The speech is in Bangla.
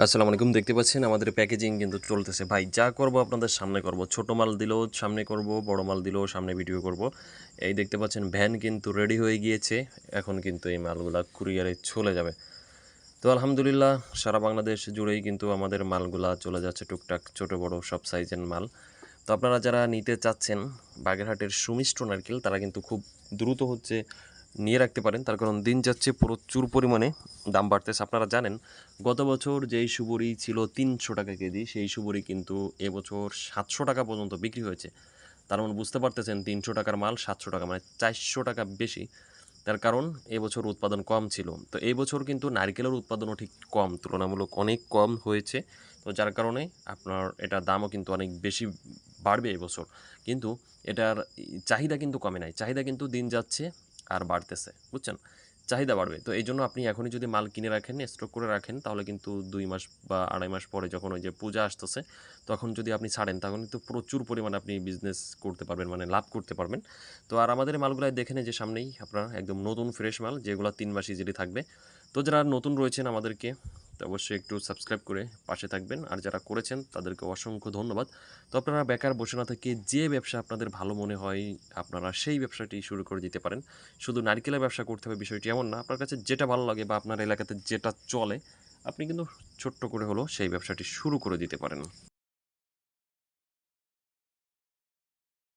আসসালামু আলাইকুম। দেখতে পাচ্ছেন আমাদের প্যাকেজিং কিন্তু চলতেছে। ভাই যা করব আপনাদের সামনে করব। ছোট মাল দিলেও সামনে করব, বড় মাল দিলেও সামনে ভিডিও করব। এই দেখতে পাচ্ছেন ভ্যান কিন্তু রেডি হয়ে গিয়েছে। এখন কিন্তু এই মালগুলা কুরিয়ারে চলে যাবে। তো আলহামদুলিল্লাহ সারা বাংলাদেশ জুড়েই কিন্তু আমাদের মালগুলা চলে যাচ্ছে টুকটাক ছোট বড় সব সাইজের মাল। তো আপনারা যারা নিতে চাচ্ছেন বাগেরহাটের সুমিষ্ট নারকেল তারা কিন্তু খুব দ্রুত নিয়ে রাখতে পারেন। তার কারণ দিন যাচ্ছে প্রচুর পরিমাণে দাম বাড়তেছে। আপনারা জানেন গত বছর যেই সুবড়ি ছিল ৩০০ টাকা কেজি সেই সুবড়ি কিন্তু এবছর ৭০০ টাকা পর্যন্ত বিক্রি হয়েছে। তার মানে বুঝতে পারতেছেন ৩০০ টাকার মাল ৭০০ টাকা মানে ৪০০ টাকা বেশি। তার কারণ এবছর উৎপাদন কম ছিল। তো এই বছর কিন্তু নারকেলের উৎপাদনও ঠিক কম, তুলনামূলক অনেক কম হয়েছে। তো যার কারণে আপনার এটার দামও কিন্তু অনেক বেশি বাড়বে এবছর। কিন্তু এটার চাহিদা কিন্তু কমে নাই। চাহিদা কিন্তু দিন যাচ্ছে আর বাড়তেছে। বুঝছেন? চাহিদা বাড়বে। তো এইজন্য আপনি এখনই যদি মাল কিনে রাখেন, স্টক করে রাখেন তাহলে কিন্তু ২ মাস বা ২.৫ মাস পরে যখন ওই যে পূজা আসতেছে, তখন যদি আপনি ছাড়েন তখন কিন্তু প্রচুর পরিমাণে আপনি বিজনেস করতে পারবেন, মানে লাভ করতে পারবেন। তো আর আমাদের মালগুলাই দেখেন এই যে সামনেই আপনার একদম নতুন ফ্রেশ মাল যেগুলো ৩ মাস ইজিলি থাকবে। তো যারা নতুন রয়েছেন আমাদেরকে তো অবশ্যই একটু সাবস্ক্রাইব করে পাশে থাকবেন। আর যারা করেছেন তাদেরকে অসংখ্য ধন্যবাদ। তো আপনারা বেকার বসে না থেকে যে ব্যবসা আপনাদের ভালো মনে হয় আপনারা সেই ব্যবসাটি শুরু করে দিতে পারেন। শুধু নারকেলের ব্যবসা করতে হবে বিষয়টি এমন না। আপনার কাছে যেটা ভালো লাগে বা আপনার এলাকাতে যেটা চলে আপনি কিন্তু ছোট্ট করে হলেও সেই ব্যবসাটি শুরু করে দিতে পারেন।